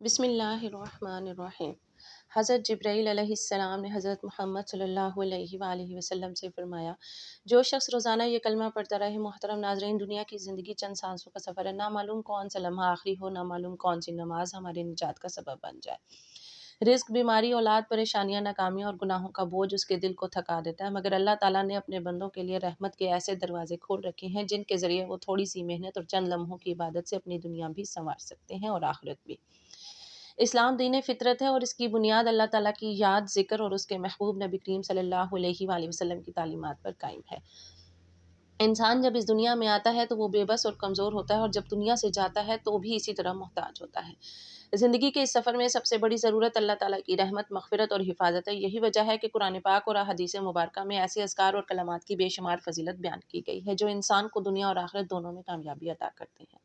بسم اللہ الرحمن الرحیم۔ حضرت جبرائیل علیہ السلام نے حضرت محمد صلی اللہ علیہ وآلہ وسلم سے فرمایا، جو شخص روزانہ یہ کلمہ پڑھتا رہے۔ محترم ناظرین، دنیا کی زندگی چند سانسوں کا سفر ہے، نہ معلوم کون سا لمحہ آخری ہو، نہ معلوم کون سی نماز ہماری نجات کا سبب بن جائے۔ رزق، بیماری، اولاد، پریشانیاں، ناکامیاں اور گناہوں کا بوجھ اس کے دل کو تھکا دیتا ہے، مگر اللہ تعالیٰ نے اپنے بندوں کے لیے رحمت کے ایسے دروازے کھول رکھے ہیں جن کے ذریعے وہ تھوڑی سی محنت اور چند لمحوں کی عبادت سے اپنی دنیا بھی سنوار سکتے ہیں اور آخرت بھی۔ اسلام دین فطرت ہے اور اس کی بنیاد اللہ تعالیٰ کی یاد، ذکر اور اس کے محبوب نبی کریم صلی اللہ علیہ وآلہ وسلم کی تعلیمات پر قائم ہے۔ انسان جب اس دنیا میں آتا ہے تو وہ بے بس اور کمزور ہوتا ہے، اور جب دنیا سے جاتا ہے تو بھی اسی طرح محتاج ہوتا ہے۔ زندگی کے اس سفر میں سب سے بڑی ضرورت اللہ تعالیٰ کی رحمت، مغفرت اور حفاظت ہے۔ یہی وجہ ہے کہ قرآن پاک اور احادیث مبارکہ میں ایسے اذکار اور کلمات کی بے شمار فضیلت بیان کی گئی ہے جو انسان کو دنیا اور آخرت دونوں میں کامیابی عطا کرتے ہیں۔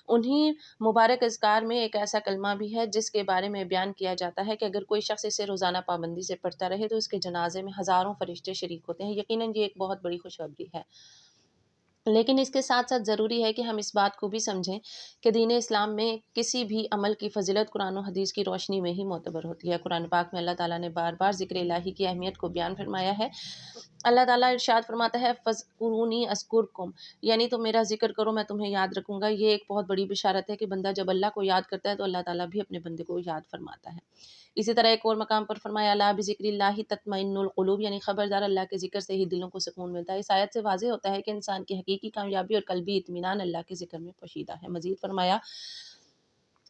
انہی مبارک اذکار میں ایک ایسا کلمہ بھی ہے جس کے بارے میں بیان کیا جاتا ہے کہ اگر کوئی شخص اسے روزانہ پابندی سے پڑھتا رہے تو اس کے جنازے میں ہزاروں فرشتے شریک ہوتے ہیں۔ یقیناً یہ ایک بہت بڑی خوشخبری ہے، لیکن اس کے ساتھ ساتھ ضروری ہے کہ ہم اس بات کو بھی سمجھیں کہ دین اسلام میں کسی بھی عمل کی فضیلت قرآن و حدیث کی روشنی میں ہی معتبر ہوتی ہے۔ قرآن پاک میں اللہ تعالیٰ نے بار بار ذکر الہی کی اہمیت کو بیان فرمایا ہے۔ اللہ تعالیٰ ارشاد فرماتا ہے، فَاذْکُرُونِی أَذْکُرْکُم، یعنی تم میرا ذکر کرو میں تمہیں یاد رکھوں گا۔ یہ ایک بہت بڑی بشارت ہے کہ بندہ جب اللہ کو یاد کرتا ہے تو اللہ تعالیٰ بھی اپنے بندے کو یاد فرماتا ہے۔ اسی طرح ایک اور مقام پر فرمایا، الا بذکر اللہ تطمئن القلوب، یعنی خبردار اللہ کے ذکر سے ہی دلوں کو سکون ملتا ہے۔ اس آیت سے واضح ہوتا ہے کہ انسان کی حقیقی کامیابی اور قلبی اطمینان اللہ کے ذکر میں پوشیدہ ہے۔ مزید فرمایا،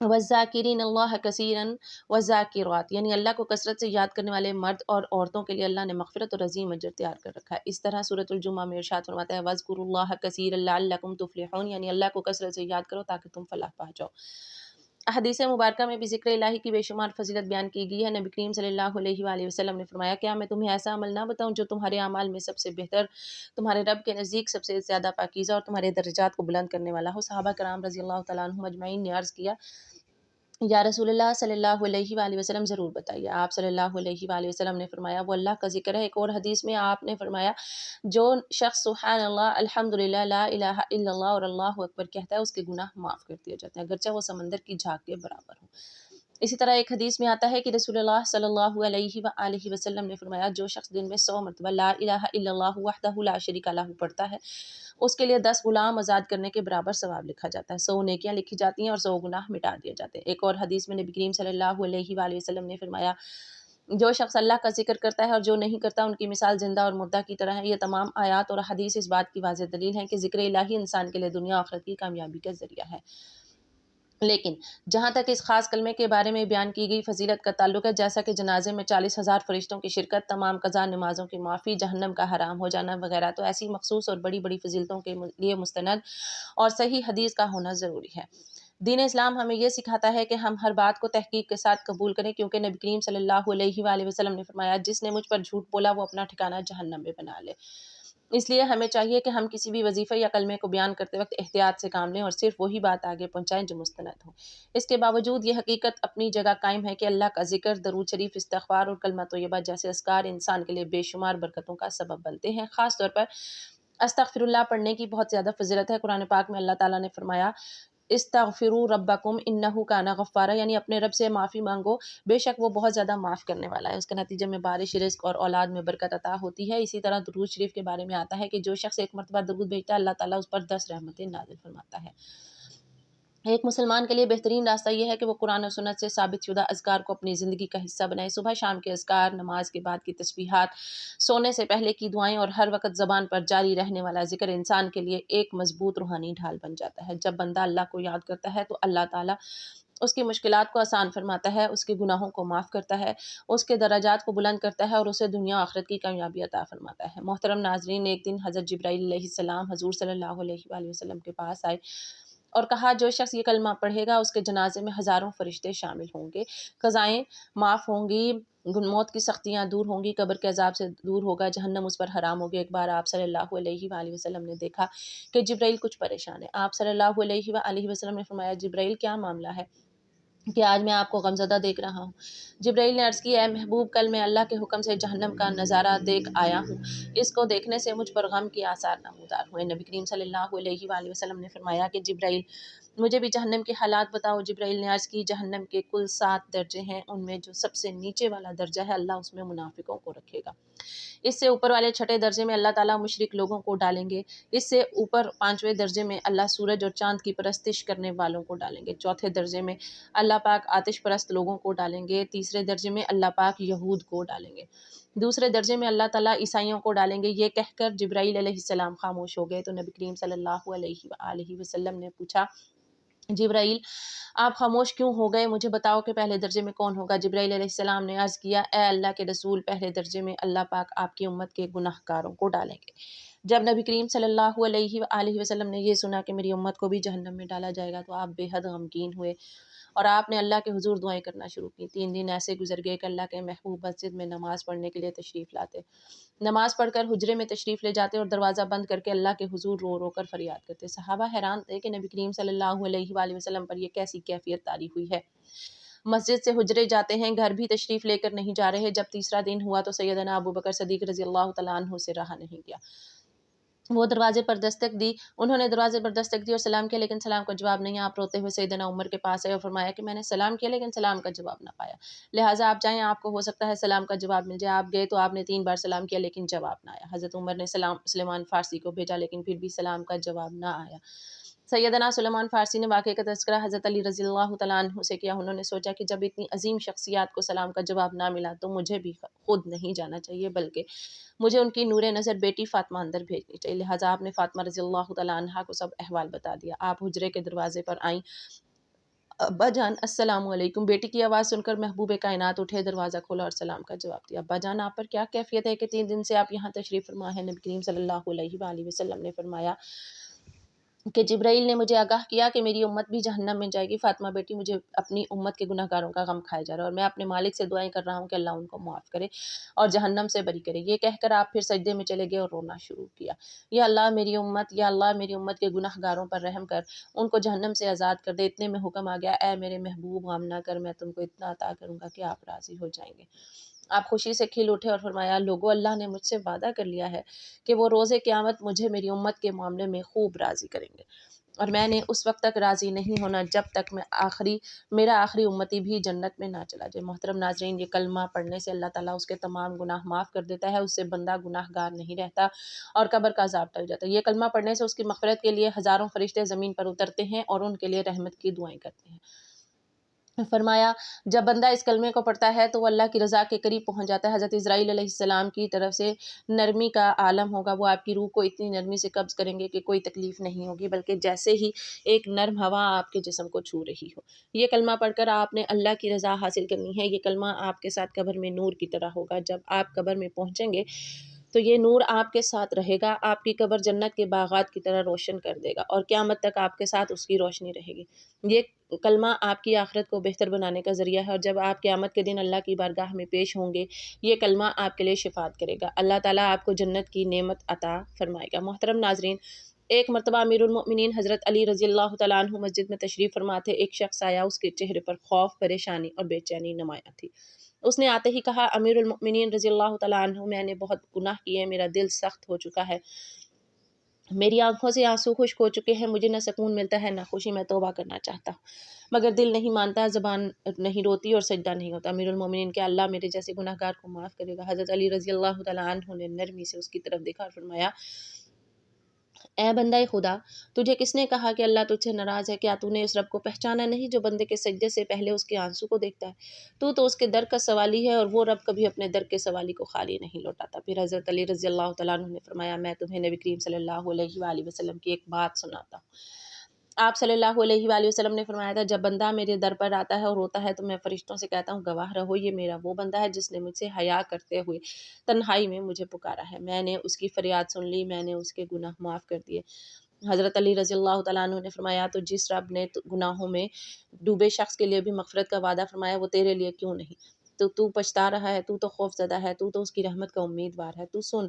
وَالذَّاکِرِینَ اللَّهَ کَثِیرًا وَالذَّاکِرَاتِ، یعنی اللہ کو کثرت سے یاد کرنے والے مرد اور عورتوں کے لیے اللہ نے مغفرت اور عظیم اجر تیار کر رکھا ہے۔ اس طرح سورۃ الجمعہ میں ارشاد فرماتا ہے، وَاذْکُرُوا اللَّهَ کَثِیرًا لَعَلَّکُمْ تُفْلِحُونَ، یعنی اللہ کو کثرت سے یاد کرو تاکہ تم فلاح پا جاؤ۔ احادیث مبارکہ میں بھی ذکر الہی کی بے شمار فضیلت بیان کی گئی ہے۔ نبی کریم صلی اللہ علیہ وآلہ وسلم نے فرمایا، کیا میں تمہیں ایسا عمل نہ بتاؤں جو تمہارے اعمال میں سب سے بہتر، تمہارے رب کے نزدیک سب سے زیادہ پاکیزہ اور تمہارے درجات کو بلند کرنے والا ہو؟ صحابہ کرام رضی اللہ تعالیٰ عنہم اجمعین نے عرض کیا، یا رسول اللہ صلی اللہ علیہ وآلہ وسلم ضرور بتائیے۔ آپ صلی اللہ علیہ وآلہ وسلم نے فرمایا، وہ اللہ کا ذکر ہے۔ ایک اور حدیث میں آپ نے فرمایا، جو شخص سبحان اللہ، الحمدللہ، لا الہ الا اللہ اور اللہ اکبر کہتا ہے اس کے گناہ معاف کر دیے جاتے ہیں، اگرچہ وہ سمندر کی جھاگ کے برابر ہوں۔ اسی طرح ایک حدیث میں آتا ہے کہ رسول اللہ صلی اللہ علیہ وآلہ وسلم نے فرمایا، جو شخص دن میں 100 مرتبہ لا الہ الا اللہ وحدہ لا شریک لہ پڑھتا ہے، اس کے لیے 10 غلام آزاد کرنے کے برابر ثواب لکھا جاتا ہے، 100 نیکیاں لکھی جاتی ہیں اور 100 گناہ مٹا دیے جاتے ہیں۔ ایک اور حدیث میں نبی کریم صلی اللہ علیہ وآلہ وسلم نے فرمایا، جو شخص اللہ کا ذکر کرتا ہے اور جو نہیں کرتا ان کی مثال زندہ اور مردہ کی طرح ہے۔ یہ تمام آیات اور حدیث اس بات کی واضح دلیل ہیں کہ ذکر الہی انسان کے لیے دنیا آخرت کی کامیابی کا ذریعہ ہے۔ لیکن جہاں تک اس خاص کلمے کے بارے میں بیان کی گئی فضیلت کا تعلق ہے، جیسا کہ جنازے میں 40,000 فرشتوں کی شرکت، تمام قضا نمازوں کی معافی، جہنم کا حرام ہو جانا وغیرہ، تو ایسی مخصوص اور بڑی بڑی فضیلتوں کے لیے مستند اور صحیح حدیث کا ہونا ضروری ہے۔ دین اسلام ہمیں یہ سکھاتا ہے کہ ہم ہر بات کو تحقیق کے ساتھ قبول کریں، کیونکہ نبی کریم صلی اللہ علیہ وآلہ وسلم نے فرمایا، جس نے مجھ پر جھوٹ بولا وہ اپنا ٹھکانہ جہنم میں بنا لے۔ اس لیے ہمیں چاہیے کہ ہم کسی بھی وظیفہ یا کلمے کو بیان کرتے وقت احتیاط سے کام لیں اور صرف وہی بات آگے پہنچائیں جو مستند ہو۔ اس کے باوجود یہ حقیقت اپنی جگہ قائم ہے کہ اللہ کا ذکر، درود شریف، استغفار اور کلمہ طیبہ جیسے اذکار انسان کے لیے بے شمار برکتوں کا سبب بنتے ہیں۔ خاص طور پر استغفر اللہ پڑھنے کی بہت زیادہ فضیلت ہے۔ قرآن پاک میں اللہ تعالیٰ نے فرمایا، استغفروا ربکم انہ کان غفارا، یعنی اپنے رب سے معافی مانگو، بے شک وہ بہت زیادہ معاف کرنے والا ہے۔ اس کے نتیجے میں بارش، رزق اور اولاد میں برکت عطا ہوتی ہے۔ اسی طرح درود شریف کے بارے میں آتا ہے کہ جو شخص ایک مرتبہ درود بھیجتا ہے اللہ تعالیٰ اس پر 10 رحمتیں نازل فرماتا ہے۔ ایک مسلمان کے لیے بہترین راستہ یہ ہے کہ وہ قرآن و سنت سے ثابت شدہ اذکار کو اپنی زندگی کا حصہ بنائے۔ صبح شام کے اذکار، نماز کے بعد کی تسبیحات، سونے سے پہلے کی دعائیں اور ہر وقت زبان پر جاری رہنے والا ذکر انسان کے لیے ایک مضبوط روحانی ڈھال بن جاتا ہے۔ جب بندہ اللہ کو یاد کرتا ہے تو اللہ تعالیٰ اس کی مشکلات کو آسان فرماتا ہے، اس کے گناہوں کو معاف کرتا ہے، اس کے درجات کو بلند کرتا ہے اور اسے دنیا آخرت کی کامیابی عطا فرماتا ہے۔ محترم ناظرین، ایک دن حضرت جبرائیل علیہ السلام حضور صلی اللہ علیہ وآلہ وسلم کے پاس آئے اور کہا، جو شخص یہ کلمہ پڑھے گا اس کے جنازے میں ہزاروں فرشتے شامل ہوں گے، قضائیں معاف ہوں گی، موت کی سختیاں دور ہوں گی، قبر کے عذاب سے دور ہوگا، جہنم اس پر حرام ہوگی۔ ایک بار آپ صلی اللہ علیہ وآلہ وسلم نے دیکھا کہ جبرائیل کچھ پریشان ہے۔ آپ صلی اللہ علیہ وآلہ وسلم نے فرمایا، جبرائیل کیا معاملہ ہے؟ کہ آج میں آپ کو غمزدہ دیکھ رہا ہوں۔ جبرائیل نے عرض کی اے محبوب کل میں اللہ کے حکم سے جہنم کا نظارہ دیکھ آیا ہوں، اس کو دیکھنے سے مجھ پر غم کی آثار نمودار ہوئے۔ نبی کریم صلی اللہ علیہ وآلہ وسلم نے فرمایا کہ جبرائیل مجھے بھی جہنم کے حالات بتاؤ۔ جبرائیل نے عرض کی جہنم کے کل 7 درجے ہیں، ان میں جو سب سے نیچے والا درجہ ہے اللہ اس میں منافقوں کو رکھے گا۔ اس سے اوپر والے 6 درجے میں اللہ تعالیٰ مشرک لوگوں کو ڈالیں گے۔ اس سے اوپر 5ویں درجے میں اللہ سورج اور چاند کی پرستش کرنے والوں کو ڈالیں گے۔ 4تھے درجے میں اللہ پاک آتش پرست لوگوں کو ڈالیں گے۔ تیسرے درجے میں اللہ پاک یہود کو ڈالیں گے۔ دوسرے درجے میں اللہ تعالیٰ عیسائیوں کو ڈالیں گے۔ یہ کہہ کر جبرائیل علیہ السلام خاموش ہو گئے تو نبی کریم صلی اللہ علیہ وآلہ وسلم نے پوچھا جبرائیل آپ خاموش کیوں ہو گئے؟ مجھے بتاؤ کہ پہلے درجے میں کون ہوگا؟ جبرائیل علیہ السلام نے عرض کیا اے اللہ کے رسول پہلے درجے میں اللہ پاک آپ کی امت کے گناہ گاروں کو ڈالیں گے۔ جب نبی کریم صلی اللہ علیہ وآلہ وسلم نے یہ سنا کہ میری امت کو بھی جہنم میں ڈالا جائے گا تو آپ بے حد غمگین ہوئے اور آپ نے اللہ کے حضور دعائیں کرنا شروع کی۔ 3 دن ایسے گزر گئے کہ اللہ کے محبوب مسجد میں نماز پڑھنے کے لیے تشریف لاتے، نماز پڑھ کر حجرے میں تشریف لے جاتے اور دروازہ بند کر کے اللہ کے حضور رو رو کر فریاد کرتے۔ صحابہ حیران تھے کہ نبی کریم صلی اللہ علیہ وآلہ وسلم پر یہ کیسی کیفیت طاری ہوئی ہے، مسجد سے حجرے جاتے ہیں، گھر بھی تشریف لے کر نہیں جا رہے۔ جب تیسرا دن ہوا تو سیدنا ابو بکر صدیق رضی اللہ تعالیٰ عنہ سے رہا نہیں گیا، وہ دروازے پر دستک دی، انہوں نے دروازے پر دستک دی اور سلام کیا لیکن سلام کا جواب نہیں۔ آپ روتے ہوئے سیدنا عمر کے پاس آئے اور فرمایا کہ میں نے سلام کیا لیکن سلام کا جواب نہ پایا، لہٰذا آپ جائیں، آپ کو ہو سکتا ہے سلام کا جواب مل جائے۔ آپ گئے تو آپ نے 3 بار سلام کیا لیکن جواب نہ آیا۔ حضرت عمر نے سلیمان فارسی کو بھیجا لیکن پھر بھی سلام کا جواب نہ آیا۔ سیدنا سلیمان فارسی نے واقعے کا تذکرہ حضرت علی رضی اللہ تعالیٰ عنہ سے کیا۔ انہوں نے سوچا کہ جب اتنی عظیم شخصیات کو سلام کا جواب نہ ملا تو مجھے بھی خود نہیں جانا چاہیے بلکہ مجھے ان کی نور نظر بیٹی فاطمہ اندر بھیجنی چاہیے، لہٰذا آپ نے فاطمہ رضی اللہ تعالیٰ عنہا کو سب احوال بتا دیا۔ آپ حجرے کے دروازے پر آئیں، ابا جان السلام علیکم۔ بیٹی کی آواز سن کر محبوب کائنات اٹھے، دروازہ کھولا اور سلام کا جواب دیا۔ ابا جان آپ پر کیا کیفیت ہے کہ 3 دن سے آپ یہاں تشریف فرما ہیں؟ نبی کریم صلی اللہ علیہ وآلہ وسلم نے فرمایا کہ جبرائیل نے مجھے آگاہ کیا کہ میری امت بھی جہنم میں جائے گی۔ فاطمہ بیٹی مجھے اپنی امت کے گناہ گاروں کا غم کھائے جا رہا ہے اور میں اپنے مالک سے دعائیں کر رہا ہوں کہ اللہ ان کو معاف کرے اور جہنم سے بری کرے۔ یہ کہہ کر آپ پھر سجدے میں چلے گئے اور رونا شروع کیا۔ یا اللہ میری امت کے گناہ گاروں پر رحم کر، ان کو جہنم سے آزاد کر دے۔ اتنے میں حکم آ گیا اے میرے محبوب غم نہ کر، میں تم کو اتنا عطا کروں گا کہ آپ راضی ہو جائیں گے۔ آپ خوشی سے کھل اٹھے اور فرمایا لوگو اللہ نے مجھ سے وعدہ کر لیا ہے کہ وہ روز قیامت مجھے میری امت کے معاملے میں خوب راضی کریں گے اور میں نے اس وقت تک راضی نہیں ہونا جب تک میرا آخری امتی بھی جنت میں نہ چلا جائے۔ محترم ناظرین، یہ کلمہ پڑھنے سے اللہ تعالیٰ اس کے تمام گناہ معاف کر دیتا ہے، اس سے بندہ گناہ گار نہیں رہتا اور قبر کا عذاب ٹل جاتا ہے۔ یہ کلمہ پڑھنے سے اس کی مغفرت کے لیے ہزاروں فرشتے زمین پر اترتے ہیں اور ان کے لیے رحمت کی دعائیں کرتے ہیں۔ فرمایا جب بندہ اس کلمے کو پڑھتا ہے تو وہ اللہ کی رضا کے قریب پہنچ جاتا ہے۔ حضرت اسرائیل علیہ السلام کی طرف سے نرمی کا عالم ہوگا، وہ آپ کی روح کو اتنی نرمی سے قبض کریں گے کہ کوئی تکلیف نہیں ہوگی بلکہ جیسے ہی ایک نرم ہوا آپ کے جسم کو چھو رہی ہو۔ یہ کلمہ پڑھ کر آپ نے اللہ کی رضا حاصل کرنی ہے۔ یہ کلمہ آپ کے ساتھ قبر میں نور کی طرح ہوگا۔ جب آپ قبر میں پہنچیں گے تو یہ نور آپ کے ساتھ رہے گا، آپ کی قبر جنت کے باغات کی طرح روشن کر دے گا اور قیامت تک آپ کے ساتھ اس کی روشنی رہے گی۔ یہ کلمہ آپ کی آخرت کو بہتر بنانے کا ذریعہ ہے اور جب آپ قیامت کے دن اللہ کی بارگاہ میں پیش ہوں گے یہ کلمہ آپ کے لیے شفاعت کرے گا، اللہ تعالیٰ آپ کو جنت کی نعمت عطا فرمائے گا۔ محترم ناظرین، ایک مرتبہ امیر المؤمنین حضرت علی رضی اللہ تعالیٰ عنہ مسجد میں تشریف فرما تھے۔ ایک شخص آیا، اس کے چہرے پر خوف، پریشانی اور بے چینی نمایاں تھی۔ اس نے آتے ہی کہا امیر المؤمنین رضی اللہ تعالیٰ عنہ میں نے بہت گناہ کیے ہیں، میرا دل سخت ہو چکا ہے، میری آنکھوں سے آنسو خشک ہو چکے ہیں، مجھے نہ سکون ملتا ہے نہ خوشی، میں توبہ کرنا چاہتا ہوں مگر دل نہیں مانتا، زبان نہیں روتی اور سجدہ نہیں ہوتا۔ امیر المومنین کہ اللہ میرے جیسے گناہ گار کو معاف کرے گا۔ حضرت علی رضی اللہ تعالیٰ عنہ نے نرمی سے اس کی طرف دیکھا اور فرمایا اے بندہ خدا، تجھے کس نے کہا کہ اللہ تجھ سے ناراض ہے؟ کیا تو نے اس رب کو پہچانا نہیں جو بندے کے سجدے سے پہلے اس کے آنسو کو دیکھتا ہے؟ تو اس کے در کا سوالی ہے اور وہ رب کبھی اپنے در کے سوالی کو خالی نہیں لوٹاتا۔ پھر حضرت علی رضی اللہ تعالیٰ عنہ نے فرمایا میں تمہیں نبی کریم صلی اللہ علیہ وآلہ وسلم کی ایک بات سناتا ہوں۔ آپ صلی اللہ علیہ وآلہ وسلم نے فرمایا تھا جب بندہ میرے در پر آتا ہے اور روتا ہے تو میں فرشتوں سے کہتا ہوں گواہ رہو یہ میرا وہ بندہ ہے جس نے مجھ سے حیا کرتے ہوئے تنہائی میں مجھے پکارا ہے، میں نے اس کی فریاد سن لی، میں نے اس کے گناہ معاف کر دیے۔ حضرت علی رضی اللہ تعالیٰ عنہ نے فرمایا تو جس رب نے گناہوں میں ڈوبے شخص کے لیے بھی مغفرت کا وعدہ فرمایا وہ تیرے لیے کیوں نہیں؟ تو پچھتا رہا ہے، تو خوف زدہ ہے، تو اس کی رحمت کا امیدوار ہے، تو سن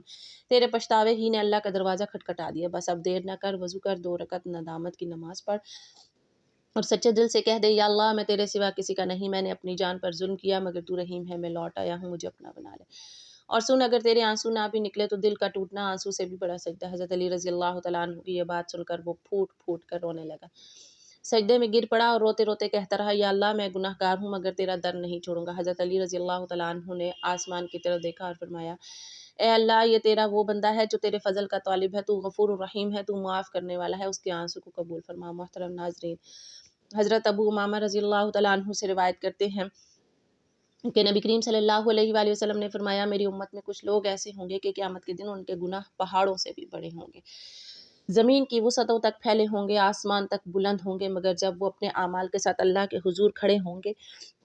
تیرے پچھتاوے ہی نے اللہ کا دروازہ کھٹکھٹا دیا، بس اب دیر نہ کر، وضو کر، 2 رکعت ندامت کی نماز پڑھ اور سچے دل سے کہہ دے یا اللہ میں تیرے سوا کسی کا نہیں، میں نے اپنی جان پر ظلم کیا مگر تو رحیم ہے، میں لوٹ آیا ہوں، مجھے اپنا بنا لے۔ اور سن اگر تیرے آنسو نہ بھی نکلے تو دل کا ٹوٹنا آنسو سے بھی بڑا سجدہ۔ حضرت علی رضی اللہ تعالیٰ عنہ کی یہ بات سن کر وہ پھوٹ پھوٹ کر رونے لگا، سجدے میں گر پڑا اور روتے روتے کہتا رہا یا اللہ میں گناہ گار ہوں مگر تیرا در نہیں چھوڑوں گا۔ حضرت علی رضی اللہ تعالیٰ عنہ نے آسمان کی طرف دیکھا اور فرمایا اے اللہ یہ تیرا وہ بندہ ہے جو تیرے فضل کا طالب ہے، تو غفور الرحیم ہے، تو معاف کرنے والا ہے، اس کے آنسو کو قبول فرما۔ محترم ناظرین، حضرت ابو امامہ رضی اللہ تعالیٰ عنہ سے روایت کرتے ہیں کہ نبی کریم صلی اللہ علیہ وآلہ وسلم نے فرمایا میری امت میں کچھ لوگ ایسے ہوں گے کہ قیامت کے دن ان کے گناہ پہاڑوں سے بھی بڑے ہوں گے، زمین کی وسعتوں تک پھیلے ہوں گے، آسمان تک بلند ہوں گے، مگر جب وہ اپنے اعمال کے ساتھ اللہ کے حضور کھڑے ہوں گے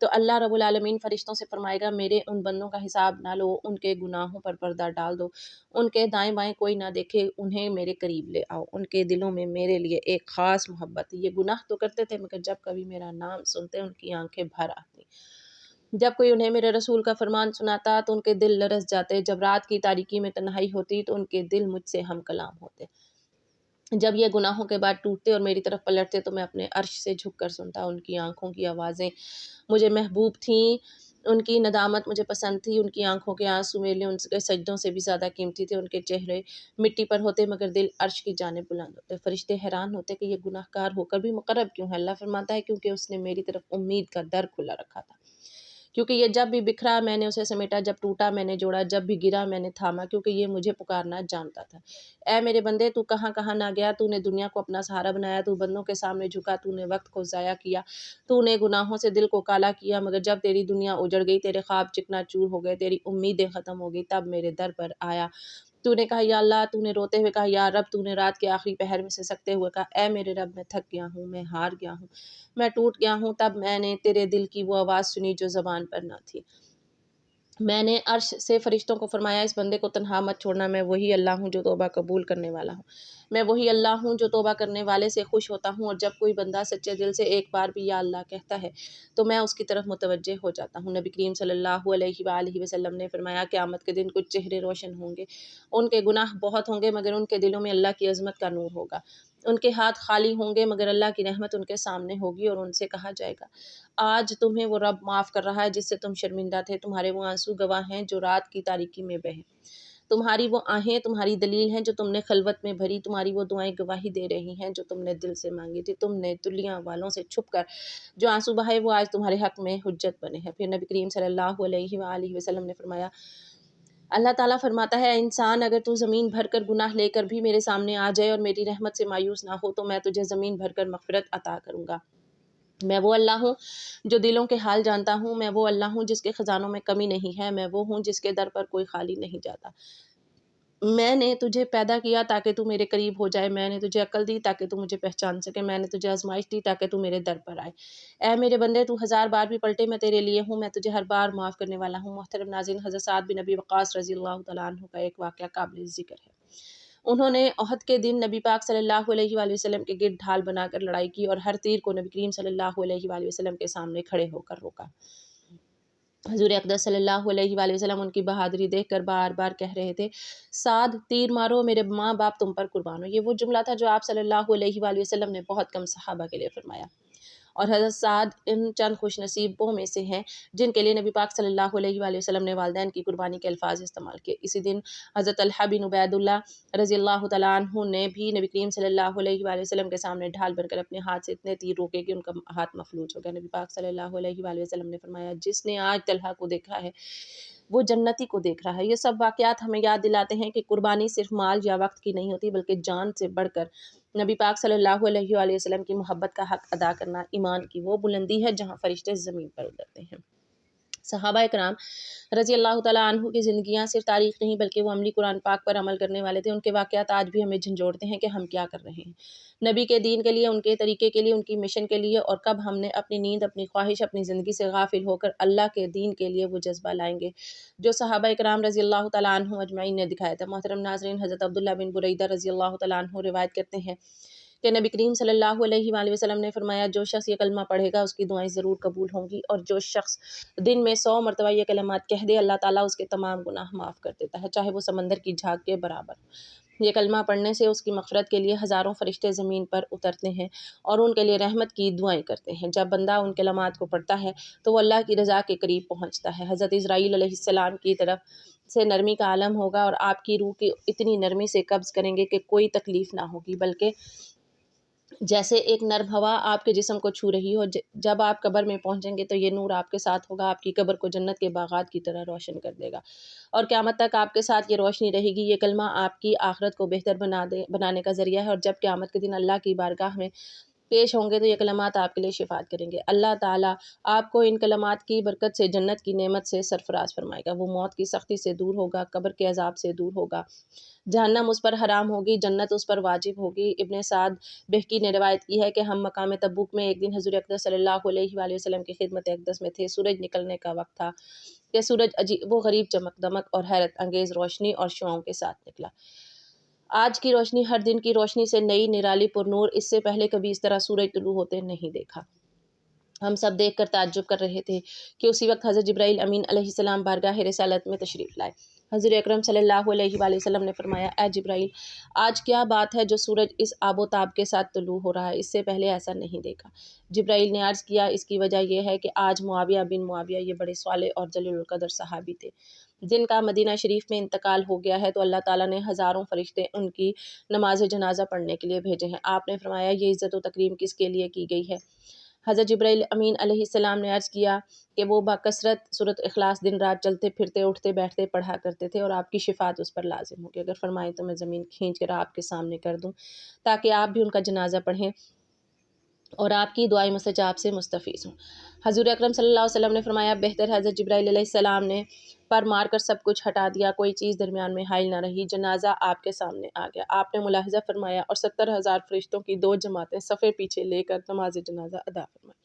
تو اللہ رب العالمین فرشتوں سے فرمائے گا میرے ان بندوں کا حساب نہ لو، ان کے گناہوں پر پردہ ڈال دو، ان کے دائیں بائیں کوئی نہ دیکھے، انہیں میرے قریب لے آؤ، ان کے دلوں میں میرے لیے ایک خاص محبت، یہ گناہ تو کرتے تھے مگر جب کبھی میرا نام سنتے ان کی آنکھیں بھر آتی، جب کوئی انہیں میرے رسول کا فرمان سناتا تو ان کے دل لرز جاتے، جب رات کی تاریکی میں تنہائی ہوتی تو ان کے دل مجھ سے ہم کلام ہوتے، جب یہ گناہوں کے بعد ٹوٹتے اور میری طرف پلٹتے تو میں اپنے عرش سے جھک کر سنتا، ان کی آنکھوں کی آوازیں مجھے محبوب تھیں، ان کی ندامت مجھے پسند تھی، ان کی آنکھوں کے آنسو میرے لیے ان کے سجدوں سے بھی زیادہ قیمتی تھے، ان کے چہرے مٹی پر ہوتے مگر دل عرش کی جانب بلند ہوتے، فرشتے حیران ہوتے کہ یہ گناہ گار ہو کر بھی مقرب کیوں ہے؟ اللہ فرماتا ہے کیونکہ اس نے میری طرف امید کا در کھلا رکھا تھا، کیونکہ یہ جب بھی بکھرا میں نے اسے سمیٹا، جب ٹوٹا میں نے جوڑا، جب بھی گرا میں نے تھاما، کیونکہ یہ مجھے پکارنا جانتا تھا۔ اے میرے بندے تو کہاں کہاں نہ گیا، تو نے دنیا کو اپنا سہارا بنایا، تو بندوں کے سامنے جھکا، تو نے وقت کو ضائع کیا، تو نے گناہوں سے دل کو کالا کیا، مگر جب تیری دنیا اجڑ گئی، تیرے خواب چکنا چور ہو گئے، تیری امیدیں ختم ہو گئی، تب میرے در پر آیا، تو نے کہا یا اللہ، تو نے روتے ہوئے کہا یا رب، تو نے رات کے آخری پہر میں سے سکتے ہوئے کہا اے میرے رب میں تھک گیا ہوں، میں ہار گیا ہوں، میں ٹوٹ گیا ہوں، تب میں نے تیرے دل کی وہ آواز سنی جو زبان پر نہ تھی، میں نے عرش سے فرشتوں کو فرمایا اس بندے کو تنہا مت چھوڑنا، میں وہی اللہ ہوں جو توبہ قبول کرنے والا ہوں، میں وہی اللہ ہوں جو توبہ کرنے والے سے خوش ہوتا ہوں، اور جب کوئی بندہ سچے دل سے ایک بار بھی یا اللہ کہتا ہے تو میں اس کی طرف متوجہ ہو جاتا ہوں۔ نبی کریم صلی اللہ علیہ وآلہ وسلم نے فرمایا قیامت کے دن کچھ چہرے روشن ہوں گے، ان کے گناہ بہت ہوں گے مگر ان کے دلوں میں اللہ کی عظمت کا نور ہوگا، ان کے ہاتھ خالی ہوں گے مگر اللہ کی رحمت ان کے سامنے ہوگی، اور ان سے کہا جائے گا آج تمہیں وہ رب معاف کر رہا ہے جس سے تم شرمندہ تھے، تمہارے وہ آنسو گواہ ہیں جو رات کی تاریکی میں بہے، تمہاری وہ آہیں تمہاری دلیل ہیں جو تم نے خلوت میں بھری، تمہاری وہ دعائیں گواہی دے رہی ہیں جو تم نے دل سے مانگی تھی، تم نے دلیاں والوں سے چھپ کر جو آنسو بہائے وہ آج تمہارے حق میں حجت بنے ہیں۔ پھر نبی کریم صلی اللہ علیہ وآلہ وسلم نے فرمایا اللہ تعالیٰ فرماتا ہے انسان اگر تو زمین بھر کر گناہ لے کر بھی میرے سامنے آ جائے اور میری رحمت سے مایوس نہ ہو تو میں تجھے زمین بھر کر مغفرت عطا کروں گا۔ میں وہ اللہ ہوں جو دلوں کے حال جانتا ہوں، میں وہ اللہ ہوں جس کے خزانوں میں کمی نہیں ہے، میں وہ ہوں جس کے در پر کوئی خالی نہیں جاتا، میں نے تجھے پیدا کیا تاکہ تو میرے قریب ہو جائے، میں نے تجھے عقل دی تاکہ تو مجھے پہچان سکے، میں نے تجھے آزمائش دی تاکہ تو میرے در پر آئے، اے میرے بندے تو 1000 بار بھی پلٹے میں تیرے لیے ہوں، میں تجھے ہر بار معاف کرنے والا ہوں۔ محترم ناظرین، حضرت سعد بن ابی وقاص رضی اللہ تعالیٰ عنہ کا ایک واقعہ قابل ذکر ہے۔ انہوں نے احد کے دن نبی پاک صلی اللہ علیہ وآلہ وسلم کے گرد ڈھال بنا کر لڑائی کی اور ہر تیر کو نبی کریم صلی اللہ علیہ وآلہ وسلم کے سامنے کھڑے ہو کر روکا۔ حضور اقدس صلی اللہ علیہ وآلہ وسلم ان کی بہادری دیکھ کر بار بار کہہ رہے تھے سعد تیر مارو، میرے ماں باپ تم پر قربان ہو، یہ وہ جملہ تھا جو آپ صلی اللہ علیہ وآلہ وسلم نے بہت کم صحابہ کے لیے فرمایا، اور حضرت سعد ان چند خوش نصیبوں میں سے ہیں جن کے لیے نبی پاک صلی اللہ علیہ وآلہ وسلم نے والدین کی قربانی کے الفاظ استعمال کیے۔ اسی دن حضرت طلحہ بن عبید اللہ رضی اللہ تعالیٰ عنہ نے بھی نبی کریم صلی اللہ علیہ وآلہ وسلم کے سامنے ڈھال بن کر اپنے ہاتھ سے اتنے تیر روکے کہ ان کا ہاتھ مفلوج ہو گیا۔ نبی پاک صلی اللہ علیہ وآلہ وسلم نے فرمایا جس نے آج طلحہ کو دیکھا ہے وہ جنتی کو دیکھ رہا ہے۔ یہ سب واقعات ہمیں یاد دلاتے ہیں کہ قربانی صرف مال یا وقت کی نہیں ہوتی بلکہ جان سے بڑھ کر نبی پاک صلی اللہ علیہ وآلہ وسلم کی محبت کا حق ادا کرنا ایمان کی وہ بلندی ہے جہاں فرشتے زمین پر اترتے ہیں۔ صحابہ اکرام رضی اللہ تعالیٰ عنہ کی زندگیاں صرف تاریخ نہیں بلکہ وہ عملی قرآن پاک پر عمل کرنے والے تھے، ان کے واقعات آج بھی ہمیں جھنجھوڑتے ہیں کہ ہم کیا کر رہے ہیں نبی کے دین کے لیے، ان کے طریقے کے لیے، ان کی مشن کے لیے، اور کب ہم نے اپنی نیند، اپنی خواہش، اپنی زندگی سے غافل ہو کر اللہ کے دین کے لیے وہ جذبہ لائیں گے جو صحابہ اکرام رضی اللہ تعالیٰ عنہ اجمعین نے دکھایا تھا۔ محترم ناظرین، حضرت عبداللہ بن بریدہ رضی اللہ تعالیٰ عنہ روایت کرتے ہیں کہ نبی کریم صلی اللہ علیہ وآلہ وسلم نے فرمایا جو شخص یہ کلمہ پڑھے گا اس کی دعائیں ضرور قبول ہوں گی، اور جو شخص دن میں 100 مرتبہ یہ کلمات کہہ دے اللہ تعالیٰ اس کے تمام گناہ معاف کر دیتا ہے چاہے وہ سمندر کی جھاگ کے برابر ہو۔ یہ کلمہ پڑھنے سے اس کی مغفرت کے لیے ہزاروں فرشتے زمین پر اترتے ہیں اور ان کے لیے رحمت کی دعائیں کرتے ہیں۔ جب بندہ ان کلمات کو پڑھتا ہے تو وہ اللہ کی رضا کے قریب پہنچتا ہے۔ حضرت اسرائیل علیہ السلام کی طرف سے نرمی کا عالم ہوگا اور آپ کی روح کی اتنی نرمی سے قبض کریں گے کہ کوئی تکلیف نہ ہوگی، بلکہ جیسے ایک نرم ہوا آپ کے جسم کو چھو رہی ہو۔ جب آپ قبر میں پہنچیں گے تو یہ نور آپ کے ساتھ ہوگا، آپ کی قبر کو جنت کے باغات کی طرح روشن کر دے گا اور قیامت تک آپ کے ساتھ یہ روشنی رہے گی۔ یہ کلمہ آپ کی آخرت کو بہتر بنانے کا ذریعہ ہے، اور جب قیامت کے دن اللہ کی بارگاہ میں پیش ہوں گے تو یہ کلمات آپ کے لیے شفاعت کریں گے۔ اللہ تعالیٰ آپ کو ان کلمات کی برکت سے جنت کی نعمت سے سرفراز فرمائے گا۔ وہ موت کی سختی سے دور ہوگا، قبر کے عذاب سے دور ہوگا، جہنم اس پر حرام ہوگی، جنت اس پر واجب ہوگی۔ ابن سعد بہقی نے روایت کی ہے کہ ہم مقام تبوک میں ایک دن حضور اقدس صلی اللہ علیہ وآلہ وسلم کی خدمت اقدس میں تھے۔ سورج نکلنے کا وقت تھا کہ سورج وہ غریب چمک دمک اور حیرت انگیز روشنی اور شعاؤں کے ساتھ نکلا۔ آج کی روشنی ہر دن کی روشنی سے نئی نرالی پر نور، اس سے پہلے کبھی اس طرح سورج طلوع ہوتے نہیں دیکھا۔ ہم سب دیکھ کر تعجب کر رہے تھے کہ اسی وقت حضرت جبرائیل امین علیہ السلام بارگاہ رسالت میں تشریف لائے۔ حضور اکرم صلی اللہ علیہ وآلہ وسلم نے فرمایا، اے جبرائیل، آج کیا بات ہے جو سورج اس آب و تاب کے ساتھ طلوع ہو رہا ہے؟ اس سے پہلے ایسا نہیں دیکھا۔ جبرائیل نے عرض کیا، اس کی وجہ یہ ہے کہ آج معاویہ بن معاویہ، یہ بڑے صالح اور جلیل القدر صحابی تھے، جن کا مدینہ شریف میں انتقال ہو گیا ہے، تو اللہ تعالیٰ نے ہزاروں فرشتے ان کی نماز جنازہ پڑھنے کے لیے بھیجے ہیں۔ آپ نے فرمایا، یہ عزت و تکریم کس کے لیے کی گئی ہے؟ حضرت جبرائیل امین علیہ السلام نے عرض کیا کہ وہ بکثرت سورۃ اخلاص دن رات چلتے پھرتے اٹھتے بیٹھتے پڑھا کرتے تھے اور آپ کی شفاعت اس پر لازم ہوگی۔ اگر فرمائیں تو میں زمین کھینچ کر آپ کے سامنے کر دوں تاکہ آپ بھی ان کا جنازہ پڑھیں اور آپ کی دعائیں مستجاب سے مستفیض ہوں۔ حضور اکرم صلی اللہ علیہ وسلم نے فرمایا، بہتر حضرت جبرائیل علیہ السلام نے پر مار کر سب کچھ ہٹا دیا، کوئی چیز درمیان میں حائل نہ رہی، جنازہ آپ کے سامنے آ گیا۔ آپ نے ملاحظہ فرمایا اور 70,000 فرشتوں کی 2 جماعتیں صفے پیچھے لے کر نماز جنازہ ادا فرمائی۔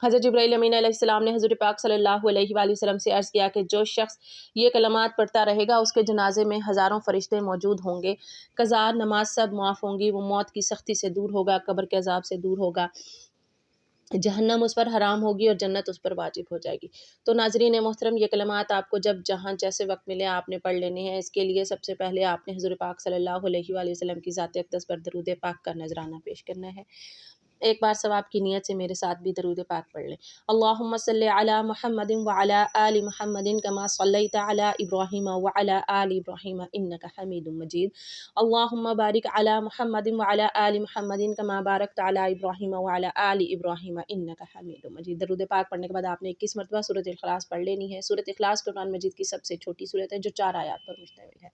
حضرت جبرائیل امین علیہ السلام نے حضور پاک صلی اللہ علیہ وآلہ وسلم سے عرض کیا کہ جو شخص یہ کلمات پڑھتا رہے گا اس کے جنازے میں ہزاروں فرشتے موجود ہوں گے، قضا نماز سب معاف ہوں گی، وہ موت کی سختی سے دور ہوگا، قبر کے عذاب سے دور ہوگا، جہنم اس پر حرام ہوگی اور جنت اس پر واجب ہو جائے گی۔ تو ناظرین محترم، یہ کلمات آپ کو جب جہاں جیسے وقت ملے آپ نے پڑھ لینے ہیں۔ اس کے لیے سب سے پہلے آپ نے حضور پاک صلی اللہ علیہ وآلہ وسلم کی ذات اقدس پر درود پاک کا نذرانہ پیش کرنا ہے۔ ایک بار ثواب کی نیت سے میرے ساتھ بھی درود پاک پڑھ لیں۔ اللہم صلی علی محمد وعلی آل محمد کما صلیت علی ابراہیم وعلی آل ابراہیم انک حمید مجید۔ اللہم بارک علی محمد وعلی آل محمد کما بارکت علی ابراہیم وعلی آل ابراہیم انک حمید مجید۔ درود پاک پڑھنے کے بعد آپ نے 21 مرتبہ سورۃ الاخلاص پڑھ لینی ہے۔ سورۃ الاخلاص قرآن مجید کی سب سے چھوٹی سورت ہے جو 4 آیات پر مشتمل ہے،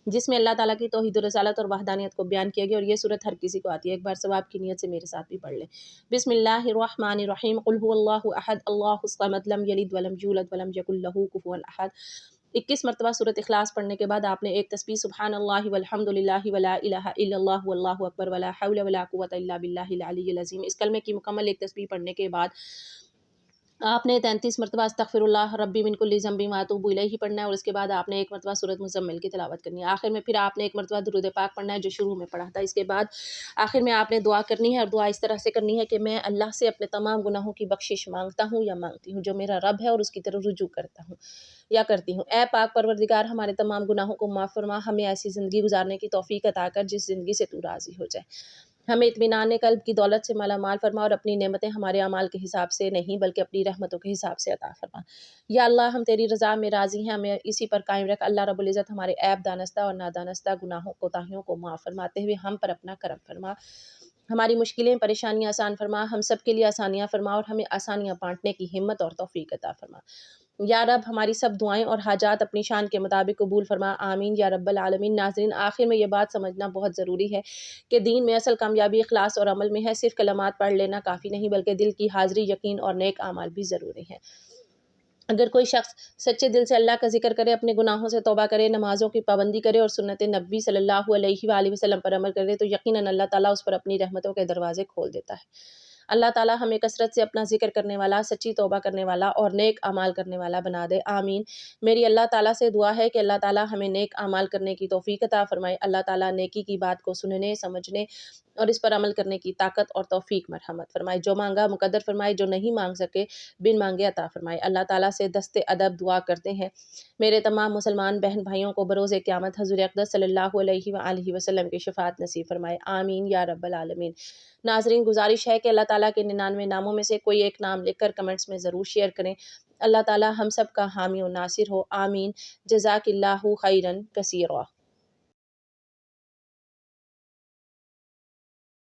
جس میں اللہ تعالیٰ کی توحید و رسالت اور وحدانیت کو بیان کیا گیا، اور یہ صورت ہر کسی کو آتی ہے۔ ایک بار ثواب کی نیت سے میرے ساتھ بھی پڑھ لیں۔ بسم اللہ الرحمن الرحیم، قل هو اللہ احد اللہ الصمد لم یلد ولم یولد ولم یکن لہ کفوا احد۔ 21 مرتبہ سورۃ اخلاص پڑھنے کے بعد آپ نے ایک تسبیح سبحان اللہ والحمد للہ ولا الہ الا اللہ واللہ اکبر ولا حول ولا قوۃ الا باللہ العلی العظیم، اس کلمے کی مکمل ایک تسبیح پڑھنے کے بعد آپ نے 33 مرتبہ استغفر اللہ ربی من کل ذنب واتوب الیہ پڑھنا ہے، اور اس کے بعد آپ نے ایک مرتبہ سورۃ مزمل کی تلاوت کرنی ہے۔ آخر میں پھر آپ نے ایک مرتبہ درود پاک پڑھنا ہے جو شروع میں پڑھا تھا۔ اس کے بعد آخر میں آپ نے دعا کرنی ہے، اور دعا اس طرح سے کرنی ہے کہ میں اللہ سے اپنے تمام گناہوں کی بخشش مانگتا ہوں یا مانگتی ہوں جو میرا رب ہے اور اس کی طرف رجوع کرتا ہوں یا کرتی ہوں۔ اے پاک پروردگار، ہمارے تمام گناہوں کو معاف فرما، ہمیں ایسی زندگی گزارنے کی توفیق عطا کر جس زندگی سے تو راضی ہو جائے، ہمیں اطمینان قلب کی دولت سے مالا مال فرما، اور اپنی نعمتیں ہمارے اعمال کے حساب سے نہیں بلکہ اپنی رحمتوں کے حساب سے عطا فرما۔ یا اللہ، ہم تیری رضا میں راضی ہیں، ہمیں اسی پر قائم رکھ۔ اللہ رب العزت ہمارے عیب دانستہ اور نادانستہ گناہوں کوتاہیوں کو معاف فرماتے ہوئے ہم پر اپنا کرم فرما، ہماری مشکلیں پریشانیاں آسان فرما، ہم سب کے لیے آسانیاں فرما، اور ہمیں آسانیاں بانٹنے کی ہمت اور توفیق عطا فرما۔ یا رب، ہماری سب دعائیں اور حاجات اپنی شان کے مطابق قبول فرما، آمین یا رب العالمین۔ ناظرین، آخر میں یہ بات سمجھنا بہت ضروری ہے کہ دین میں اصل کامیابی اخلاص اور عمل میں ہے۔ صرف کلمات پڑھ لینا کافی نہیں بلکہ دل کی حاضری، یقین اور نیک اعمال بھی ضروری ہیں۔ اگر کوئی شخص سچے دل سے اللہ کا ذکر کرے، اپنے گناہوں سے توبہ کرے، نمازوں کی پابندی کرے اور سنت نبوی صلی اللہ علیہ وآلہ وسلم پر عمل کرے تو یقیناً اللہ تعالیٰ اس پر اپنی رحمتوں کے دروازے کھول دیتا ہے۔ اللہ تعالیٰ ہمیں کثرت سے اپنا ذکر کرنے والا، سچی توبہ کرنے والا اور نیک اعمال کرنے والا بنا دے، آمین۔ میری اللہ تعالیٰ سے دعا ہے کہ اللہ تعالیٰ ہمیں نیک اعمال کرنے کی توفیق عطا فرمائے۔ اللہ تعالیٰ نیکی کی بات کو سننے، سمجھنے اور اس پر عمل کرنے کی طاقت اور توفیق مرحمت فرمائے۔ جو مانگا مقدر فرمائے، جو نہیں مانگ سکے بن مانگے عطا فرمائے۔ اللہ تعالیٰ سے دست ادب دعا کرتے ہیں میرے تمام مسلمان بہن بھائیوں کو بروز قیامت حضور اقدس صلی اللہ علیہ وآلہ وسلم کی شفاعت نصیب فرمائے، آمین یا رب العالمین۔ ناظرین، گزارش ہے کہ اللہ تعالیٰ کے 99 ناموں میں سے کوئی ایک نام لکھ کر کمنٹس میں ضرور شیئر کریں۔ اللہ تعالیٰ ہم سب کا حامی و ناصر ہو، آمین۔ جزاک اللہ خیرن کثیرا۔